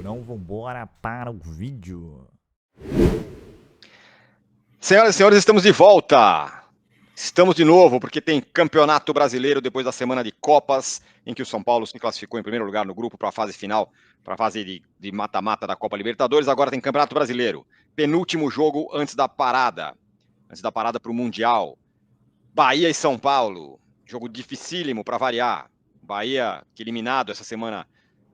Então vambora para o vídeo. Senhoras e senhores, estamos de volta. Estamos de novo porque tem Campeonato Brasileiro depois da semana de Copas, em que o São Paulo se classificou em primeiro lugar no grupo para a fase final, para a fase de mata-mata da Copa Libertadores. Agora tem Campeonato Brasileiro. Penúltimo jogo antes da parada para o Mundial. Bahia e São Paulo. Jogo dificílimo para variar. Bahia, que eliminado essa semana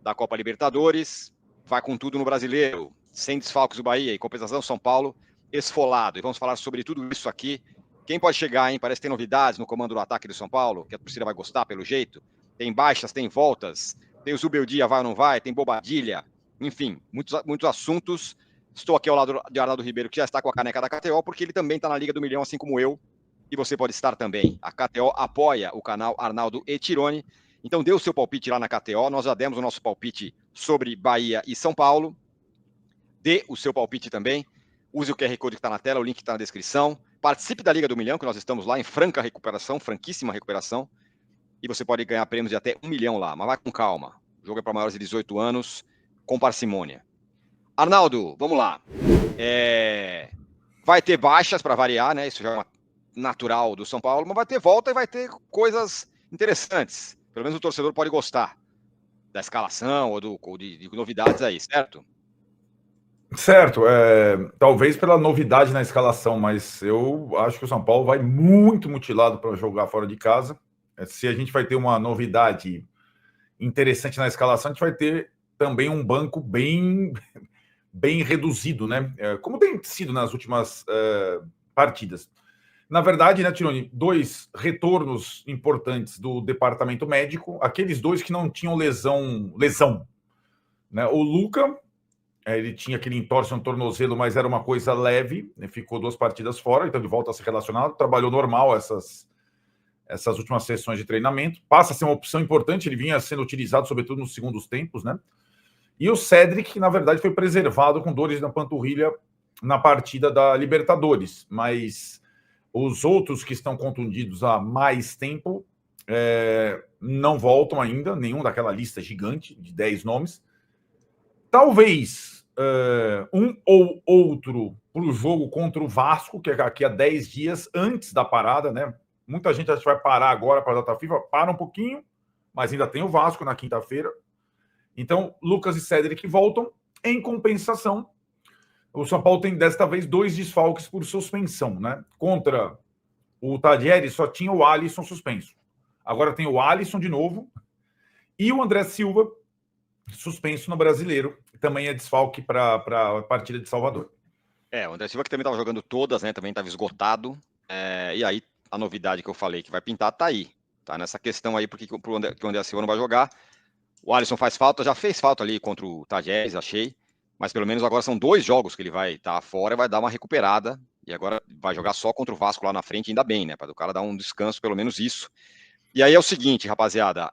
da Copa Libertadores, vai com tudo no Brasileiro. Sem desfalques do Bahia. Em compensação, São Paulo esfolado. E vamos falar sobre tudo isso aqui. Quem pode chegar, hein? Parece que tem novidades no comando do ataque do São Paulo, que a torcida vai gostar pelo jeito. Tem baixas, tem voltas. Tem o Zubeldia, vai ou não vai? Tem Bobadilha. Enfim, muitos assuntos. Estou aqui ao lado de Arnaldo Ribeiro, que já está com a caneca da KTO, porque ele também está na Liga do Milhão, assim como eu. E você pode estar também. A KTO apoia o canal Arnaldo e Tironi. Então dê o seu palpite lá na KTO. Nós já demos o nosso palpite sobre Bahia e São Paulo. Dê o seu palpite também. Use o QR Code que está na tela, o link está na descrição. Participe da Liga do Milhão, que nós estamos lá em franca recuperação, franquíssima recuperação. E você pode ganhar prêmios de até 1 milhão lá. Mas vai com calma. O jogo é para maiores de 18 anos, com parcimônia. Arnaldo, vamos lá. Vai ter baixas para variar, né? Isso já é uma natural do São Paulo, mas vai ter volta e vai ter coisas interessantes. Pelo menos o torcedor pode gostar da escalação ou de novidades aí, certo? Certo, talvez pela novidade na escalação, mas eu acho que o São Paulo vai muito mutilado para jogar fora de casa. Se a gente vai ter uma novidade interessante na escalação, a gente vai ter também um banco bem reduzido, né? Como tem sido nas últimas partidas. Na verdade, né, Tironi, 2 retornos importantes do departamento médico, aqueles 2 que não tinham lesão, né? O Luca, ele tinha aquele entorse no tornozelo, mas era uma coisa leve, né? Ficou 2 partidas fora, então ele volta a ser relacionado, trabalhou normal essas últimas sessões de treinamento, passa a ser uma opção importante, ele vinha sendo utilizado sobretudo nos segundos tempos, né? E o Cedric, que na verdade foi preservado com dores na panturrilha na partida da Libertadores, mas os outros que estão contundidos há mais tempo não voltam ainda, nenhum daquela lista gigante de 10 nomes. Talvez um ou outro para o jogo contra o Vasco, que é daqui a 10 dias antes da parada, né? Muita gente acha que vai parar agora para a data FIFA, para um pouquinho, mas ainda tem o Vasco na quinta-feira. Então, Lucas e Cedric voltam. Em compensação, o São Paulo tem desta vez 2 desfalques por suspensão, né? Contra o Tadieri só tinha o Alisson suspenso. Agora tem o Alisson de novo e o André Silva suspenso no Brasileiro. Também é desfalque para a partida de Salvador. O André Silva que também estava jogando todas, né? Também estava esgotado. E aí, a novidade que eu falei que vai pintar tá aí. Tá nessa questão aí, porque o André Silva não vai jogar. O Alisson faz falta, já fez falta ali contra o Tajeres, achei. Mas pelo menos agora são 2 jogos que ele vai estar fora e vai dar uma recuperada. E agora vai jogar só contra o Vasco lá na frente, ainda bem, né? Para o cara dar um descanso, pelo menos isso. E aí é o seguinte, rapaziada.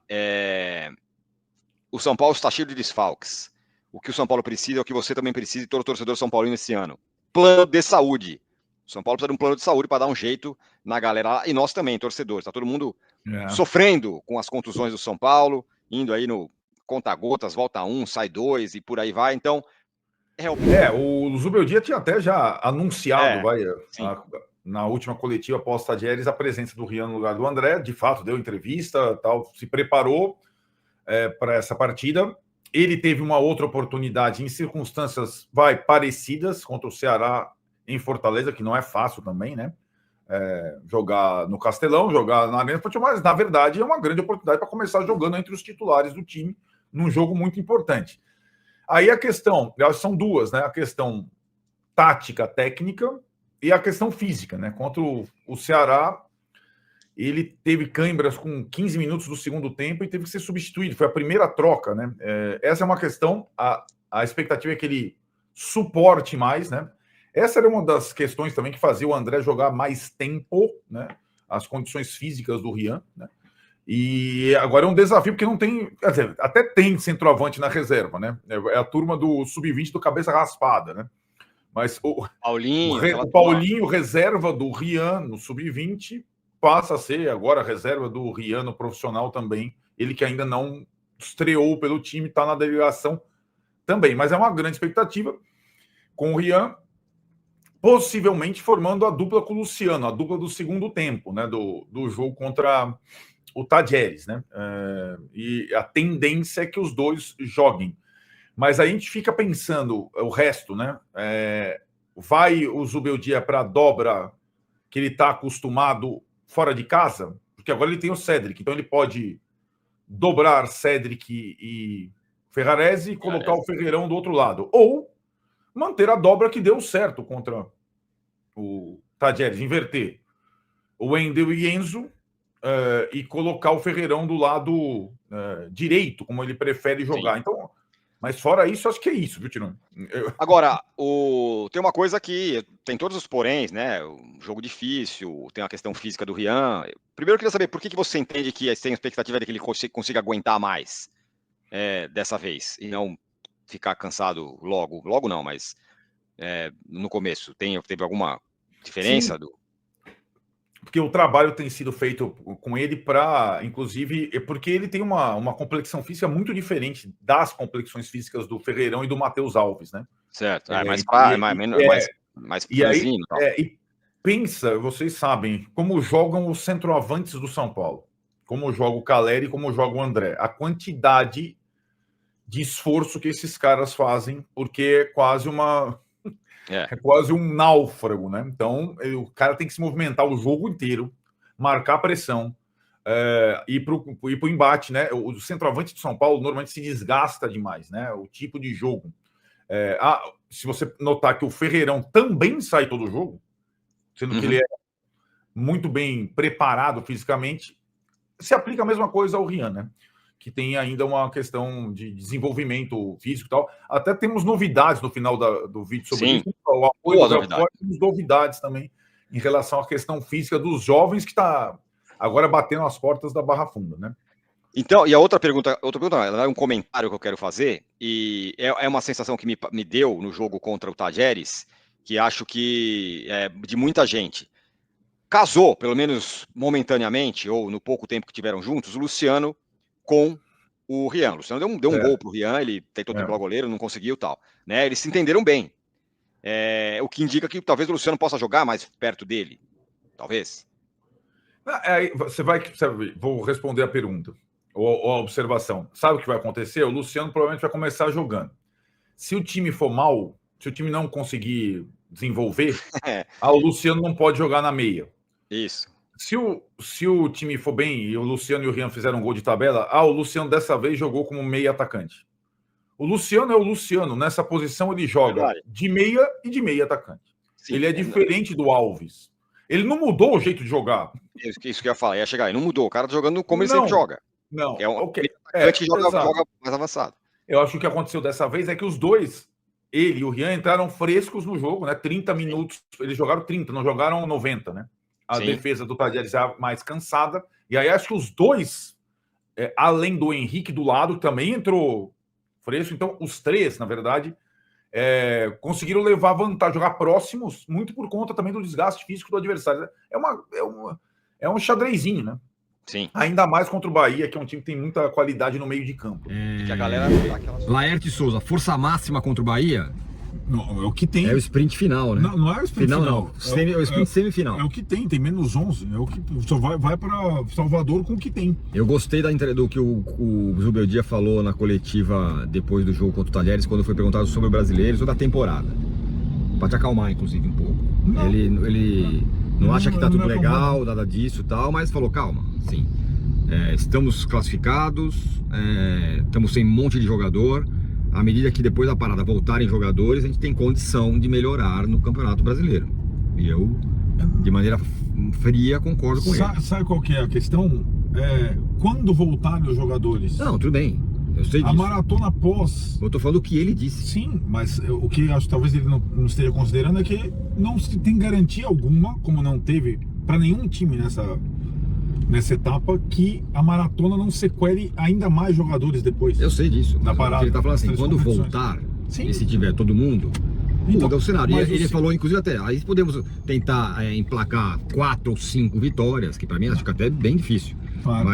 O São Paulo está cheio de desfalques. O que o São Paulo precisa é o que você também precisa e todo torcedor São Paulino esse ano. Plano de saúde. O São Paulo precisa de um plano de saúde para dar um jeito na galera lá. E nós também, torcedores. Está todo mundo sofrendo com as contusões do São Paulo, indo aí no conta-gotas, volta 1, sai 2 e por aí vai. Então, o Zubeldia tinha até já anunciado, na última coletiva pós-Tadieres, a presença do Rian no lugar do André. De fato, deu entrevista, tal, se preparou para essa partida. Ele teve uma outra oportunidade em circunstâncias parecidas contra o Ceará em Fortaleza, que não é fácil também, né? Jogar no Castelão, jogar na Arena, mas na verdade é uma grande oportunidade para começar jogando entre os titulares do time num jogo muito importante. Aí a questão, são 2, né? A questão tática, técnica e a questão física, né? Contra o Ceará, ele teve câimbras com 15 minutos do segundo tempo e teve que ser substituído. Foi a primeira troca, né? Essa é uma questão. A expectativa é que ele suporte mais, né? Essa era uma das questões também que fazia o André jogar mais tempo, né? As condições físicas do Rian, né? E agora é um desafio, porque não tem. Quer dizer, até tem centroavante na reserva, né? É a turma do sub-20 do cabeça raspada, né? Mas o Paulinho, reserva do Rian no sub-20, passa a ser agora reserva do Rian no profissional também. Ele que ainda não estreou pelo time, está na delegação também, mas é uma grande expectativa com o Rian, possivelmente formando a dupla com o Luciano, a dupla do segundo tempo, né, do jogo contra o Tajeres, né? E a tendência é que os dois joguem. Mas a gente fica pensando o resto, né? Vai o Zubeldia para a dobra que ele está acostumado fora de casa? Porque agora ele tem o Cédric, então ele pode dobrar Cédric e Ferrarese e colocar o Ferreirão do outro lado. Ou manter a dobra que deu certo contra o Tajeres, inverter o Wendel e Enzo e colocar o Ferreirão do lado direito, como ele prefere jogar. Sim. Então, mas fora isso, acho que é isso, viu, Tirone? Agora, tem uma coisa que tem todos os poréns, né? Um jogo difícil, tem a questão física do Rian. Primeiro eu queria saber por que você entende que tem a expectativa de que ele consiga aguentar mais dessa vez e não ficar cansado logo não, mas no começo. Teve alguma diferença? Porque o trabalho tem sido feito com ele para, inclusive, porque ele tem uma complexão física muito diferente das complexões físicas do Ferreirão e do Matheus Alves, né? Certo, mais franzino. E pensa, vocês sabem, como jogam os centroavantes do São Paulo, como joga o Caleri e como joga o André. A quantidade de esforço que esses caras fazem, porque é quase um náufrago, né? Então, o cara tem que se movimentar o jogo inteiro, marcar pressão, ir para o embate, né? O centroavante de São Paulo normalmente se desgasta demais, né? O tipo de jogo. Se você notar que o Ferreirão também sai todo o jogo, sendo que ele é muito bem preparado fisicamente, se aplica a mesma coisa ao Rian, né? Que tem ainda uma questão de desenvolvimento físico e tal. Até temos novidades no final do vídeo sobre isso. O apoio da Apoio, temos novidades também em relação à questão física dos jovens que está agora batendo as portas da Barra Funda, né? Então, e a outra pergunta é um comentário que eu quero fazer, e é uma sensação que me deu no jogo contra o Tajeres, que acho que de muita gente. Casou, pelo menos momentaneamente, ou no pouco tempo que tiveram juntos, o Luciano com o Rian. O Luciano deu um gol pro Rian, ele tentou driblar o goleiro, não conseguiu e tal. Né? Eles se entenderam bem. O que indica que talvez o Luciano possa jogar mais perto dele. Talvez. Vou responder a pergunta, ou a observação. Sabe o que vai acontecer? O Luciano provavelmente vai começar jogando. Se o time for mal, se o time não conseguir desenvolver, o Luciano não pode jogar na meia. Isso. Se o time for bem e o Luciano e o Rian fizeram um gol de tabela, o Luciano dessa vez jogou como meia atacante. O Luciano é o Luciano, nessa posição ele joga de meia e de meia atacante. Sim, ele é diferente do Alves. Ele não mudou o jeito de jogar. Isso que eu ia falar, ia chegar. Ele não mudou, o cara tá jogando como ele sempre joga. Não, atacante que joga mais avançado. Eu acho que o que aconteceu dessa vez é que os dois, ele e o Rian, entraram frescos no jogo, né? 30 minutos, eles jogaram 30, não jogaram 90, né? A defesa do Tajeres já mais cansada. E aí acho que os dois, além do Henrique do lado, também entrou fresco. Então, os três, na verdade, conseguiram levar vantagem, jogar próximos, muito por conta também do desgaste físico do adversário. É um xadrezinho, né? Sim. Ainda mais contra o Bahia, que é um time que tem muita qualidade no meio de campo. Que a galera dá aquela... Laerte Souza, força máxima contra o Bahia? Não, é o que tem. É o sprint final, né? Não é o sprint final. Não. É o sprint semifinal. É o que tem menos 11. É o que só vai para Salvador com o que tem. Eu gostei do que o Zubeldia falou na coletiva depois do jogo contra o Talheres, quando foi perguntado sobre o brasileiro, sobre a temporada. Para te acalmar, inclusive, um pouco. Não. Ele não acha que tá tudo legal, nada disso e tal, mas falou, calma, sim. Estamos classificados, estamos sem um monte de jogador. À medida que depois da parada voltarem jogadores, a gente tem condição de melhorar no Campeonato Brasileiro. E eu, de maneira fria, concordo com ele. Sabe qual que é a questão? Quando voltarem os jogadores? Não, tudo bem. Eu sei disso. A maratona pós... Eu tô falando o que ele disse. Sim, mas o que acho que talvez ele não esteja considerando é que não se tem garantia alguma, como não teve para nenhum time nessa etapa, que a maratona não sequele ainda mais jogadores depois. Eu sei disso. Na parada, ele tá falando assim, quando voltar, e se tiver todo mundo, muda o cenário. E ele falou, inclusive, até, aí podemos tentar emplacar 4 ou 5 vitórias, que para mim acho que até é bem difícil. Claro.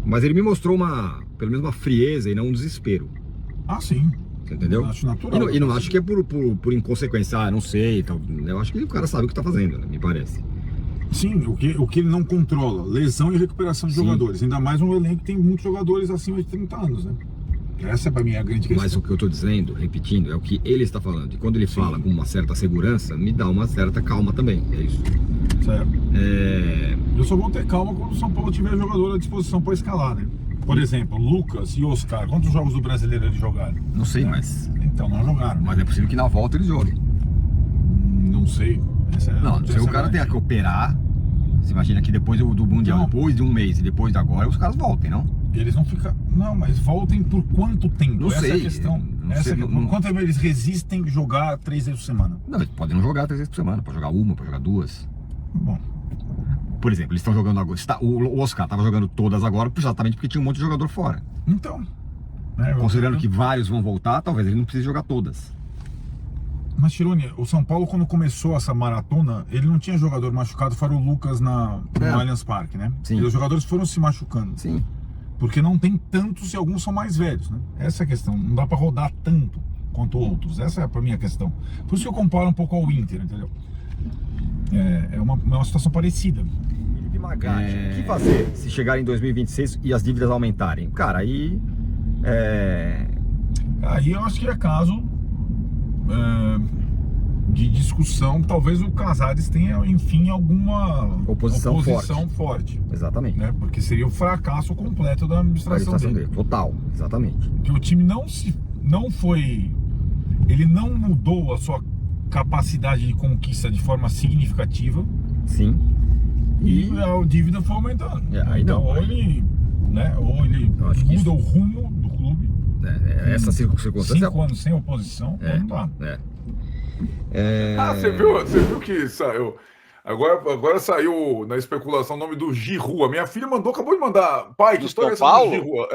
Mas ele me mostrou pelo menos uma frieza e não um desespero. Sim. Você entendeu? Eu acho natural. E não acho que é por inconsequência, não sei. Tal. Eu acho que o cara sabe o que tá fazendo, né? Me parece. Sim, o que ele não controla, lesão e recuperação de jogadores. Ainda mais um elenco que tem muitos jogadores acima de 30 anos, né? Essa para mim é a grande questão. Mas o que eu tô dizendo, repetindo, é o que ele está falando. E quando ele fala com uma certa segurança, me dá uma certa calma também. É isso. Certo. Eu só vou ter calma quando o São Paulo tiver jogador à disposição para escalar, né? Por exemplo, Lucas e Oscar, quantos jogos do Brasileiro eles jogaram? Não sei, mas... Então, não jogaram. Mas é possível que na volta eles joguem. Não sei. Não, se o cara tem que operar, você imagina que depois do Mundial, Não. depois de um mês e depois de agora, os caras voltem, não? Eles não ficam... Não, mas voltem por quanto tempo? Não Essa sei. é a questão. Por quanto tempo eles resistem jogar 3 vezes por semana? Não, eles podem não jogar 3 vezes por semana, pode jogar uma, pode jogar 2. Bom, Por exemplo, eles estão jogando agora. O Oscar estava jogando todas agora exatamente porque tinha um monte de jogador fora. então... né, Considerando que vários vão voltar, talvez ele não precise jogar todas. Mas, Tironi, o São Paulo, quando começou essa maratona, ele não tinha jogador machucado, fora o Lucas no Allianz Parque, né? Sim. E os jogadores foram se machucando. Sim. Porque não tem tantos e alguns são mais velhos, né? Essa é a questão. Não dá pra rodar tanto quanto outros. Essa é pra mim a questão. Por isso que eu comparo um pouco ao Inter, entendeu? É uma situação parecida. Felipe Magatti, o que fazer se chegar em 2026 e as dívidas aumentarem? Cara, aí... Aí eu acho que é caso de discussão. Talvez o Casares tenha, enfim, alguma Oposição forte. Exatamente. Né? Porque seria o fracasso completo da administração dele. Total, exatamente. Porque o time ele não mudou a sua capacidade de conquista de forma significativa. Sim. E a dívida foi aumentando. Aí então, não. ou ele muda o rumo do clube. Essa circunstância... 5 anos sem oposição, não dá. Você viu que saiu. Agora saiu na especulação o nome do Giroud. A minha filha acabou de mandar. Pai, que história é essa do Giroud?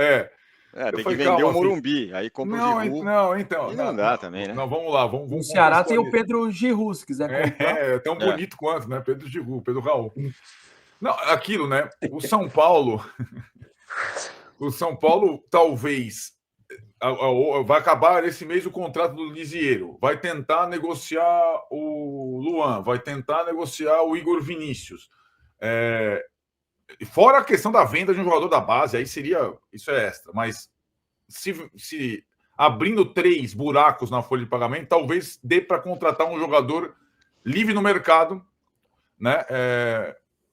Tem que vender o Morumbi. Aí compra o Giroud. Então. E não dá também, né? Não, vamos lá. Vamos O Ceará tem o Pedro Giroud, se quiser comprar. Tão bonito quanto, né? Pedro Giroud, Pedro Raul. Não, aquilo, né? O São Paulo talvez vai acabar esse mês o contrato do Lisieiro, vai tentar negociar o Luan, vai tentar negociar o Igor Vinícius. Fora a questão da venda de um jogador da base, aí isso é extra, mas se abrindo 3 buracos na folha de pagamento, talvez dê para contratar um jogador livre no mercado, né?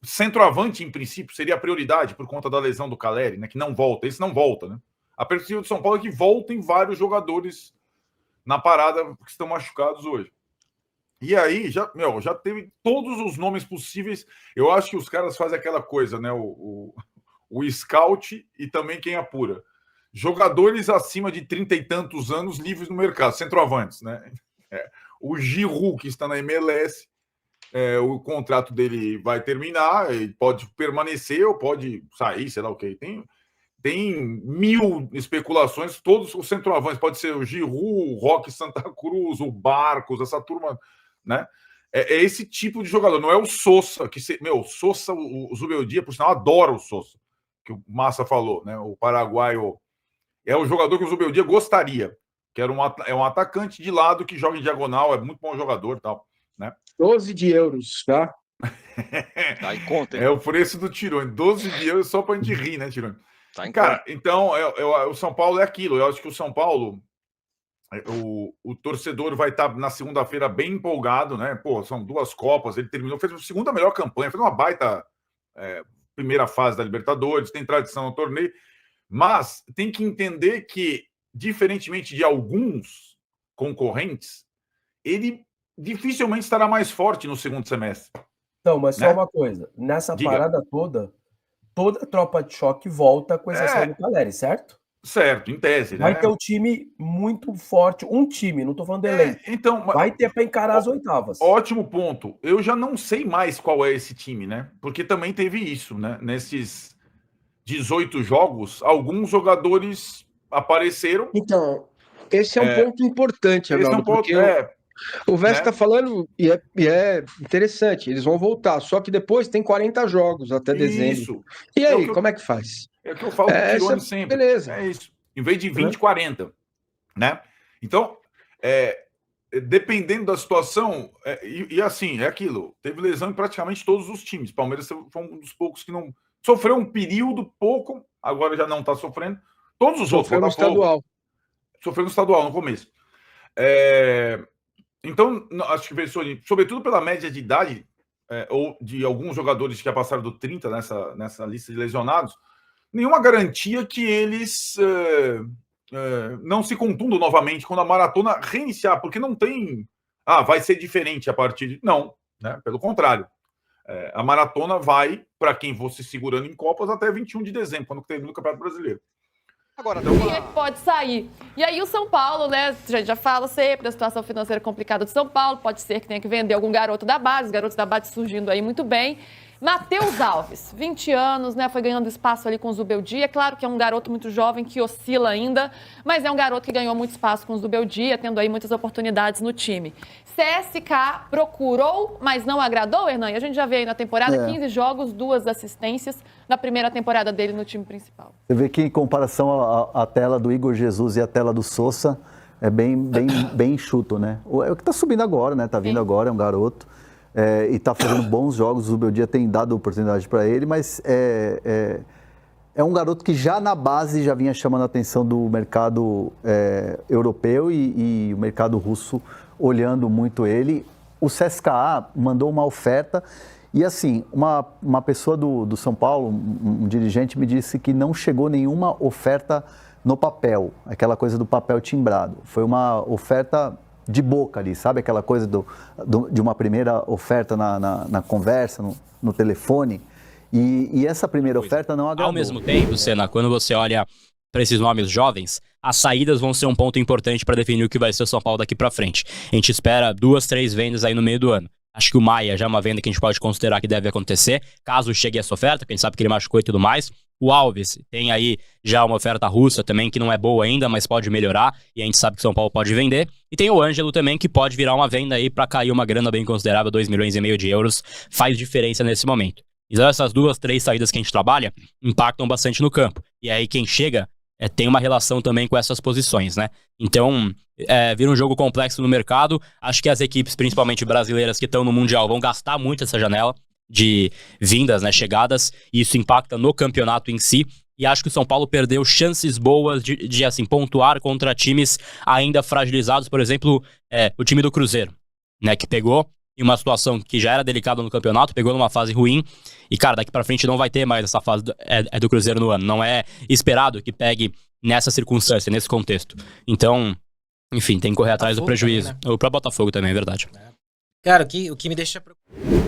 Centroavante, em princípio, seria a prioridade por conta da lesão do Caleri, né? Que não volta. Esse não volta, né? A perspectiva do São Paulo é que voltem vários jogadores na parada que estão machucados hoje. E aí, já teve todos os nomes possíveis. Eu acho que os caras fazem aquela coisa, né? O scout e também quem apura. Jogadores acima de 30 e tantos anos livres no mercado, centroavantes, né? O Giroud, que está na MLS, o contrato dele vai terminar, ele pode permanecer ou pode sair, sei lá o que. Tem 1000 especulações, todos os centroavantes, pode ser o Giroud, o Roque Santa Cruz, o Barcos, essa turma, né? É esse tipo de jogador, não é o Sousa, o Sousa, o Zubeldia, por sinal, adora o Sousa, que o Massa falou, né? O paraguaio é o jogador que o Zubeldia gostaria, que é um atacante de lado que joga em diagonal, é muito bom jogador e tal, né? 12 de euros, tá? Tá em conta, hein? É o preço do Tirone, 12 de euros só pra gente rir, né, Tirone? Tá em Cara, conta. então, o São Paulo é aquilo. Eu acho que o São Paulo, o torcedor vai estar na segunda-feira bem empolgado, né? Pô, são 2 Copas, ele terminou, fez a segunda melhor campanha, fez uma baita primeira fase da Libertadores, tem tradição no torneio, mas tem que entender que, diferentemente de alguns concorrentes, ele dificilmente estará mais forte no segundo semestre. Então, mas só Né? uma coisa. Nessa Diga. parada toda a tropa de choque volta com exceção do Caleri, certo? Certo, em tese, Vai né? ter um time muito forte, um time, não tô falando do elenco. Então, Vai ter para encarar as oitavas. ótimo ponto. Eu já não sei mais qual é esse time, né? Porque também teve isso, né? Nesses 18 jogos, alguns jogadores apareceram. Então, esse é um ponto importante, Esse é um Arnaldo, ponto. porque o Vest né? está falando, e é interessante, eles vão voltar, só que depois tem 40 jogos até dezembro. Isso. E É o aí, que eu- como é que faz? É o que eu falo pro Tirone sempre. beleza. É isso. Em vez de 20, 40. Né? Então, dependendo da situação, assim, é aquilo. Teve lesão em praticamente todos os times. Palmeiras foi um dos poucos que não... Sofreu um período pouco, agora já não está sofrendo. Todos os outros, Sofreu no estadual. Sofreu no estadual, no começo. Então, acho que pensou, sobretudo pela média de idade, ou de alguns jogadores que já passaram do 30 nessa lista de lesionados, nenhuma garantia que eles não se contundam novamente quando a maratona reiniciar, porque não tem... vai ser diferente a partir de... Não, né? Pelo contrário. A maratona vai, para quem for se segurando em Copas, até 21 de dezembro, quando termina o Campeonato Brasileiro. Agora, Quem é que pode sair? E aí o São Paulo, né? A gente já fala sempre da situação financeira complicada do São Paulo. Pode ser que tenha que vender algum garoto da base. Os garotos da base surgindo aí muito bem. Matheus Alves, 20 anos, né? Foi ganhando espaço ali com o Zubeldia. É claro que é um garoto muito jovem, que oscila ainda, mas é um garoto que ganhou muito espaço com o Zubeldia, tendo aí muitas oportunidades no time. CSK procurou, mas não agradou, Hernan? E a gente já vê aí na temporada 15 jogos, 2 assistências na primeira temporada dele no time principal. Você vê que em comparação à tela do Igor Jesus e a tela do Sousa, é bem enxuto, né? É o que está subindo agora, né? Tá vindo agora, é um garoto. E está fazendo bons jogos, o Zubeldia tem dado oportunidade para ele, mas é um garoto que já na base já vinha chamando a atenção do mercado europeu e o mercado russo olhando muito ele. O CSKA mandou uma oferta e assim, uma pessoa do São Paulo, um dirigente, me disse que não chegou nenhuma oferta no papel, aquela coisa do papel timbrado. Foi uma oferta de boca ali, sabe? Aquela coisa de uma primeira oferta na conversa, no telefone. E essa primeira oferta não agradou. Ao mesmo tempo, Senna, quando você olha para esses nomes jovens, as saídas vão ser um ponto importante para definir o que vai ser o São Paulo daqui para frente. A gente espera 2, 3 vendas aí no meio do ano. Acho que o Maia já é uma venda que a gente pode considerar que deve acontecer, caso chegue essa oferta, porque a gente sabe que ele machucou e tudo mais. O Alves tem aí já uma oferta russa também, que não é boa ainda, mas pode melhorar, e a gente sabe que o São Paulo pode vender. E tem o Ângelo também, que pode virar uma venda aí para cair uma grana bem considerável, 2,5 milhões de euros, faz diferença nesse momento. Então essas 2, 3 saídas que a gente trabalha impactam bastante no campo. E aí quem chega tem uma relação também com essas posições, né? Então, vira um jogo complexo no mercado. Acho que as equipes, principalmente brasileiras, que estão no Mundial, vão gastar muito essa janela de vindas, né, chegadas, e isso impacta no campeonato em si. E acho que o São Paulo perdeu chances boas de assim, pontuar contra times ainda fragilizados. Por exemplo, o time do Cruzeiro, né, que pegou em uma situação que já era delicada no campeonato, pegou numa fase ruim, e cara, daqui pra frente não vai ter mais essa fase do Cruzeiro no ano, não é esperado que pegue nessa circunstância, nesse contexto. Então, enfim, tem que correr atrás do prejuízo. Também, né? O próprio Botafogo também, é verdade. Cara, o que me deixa preocupado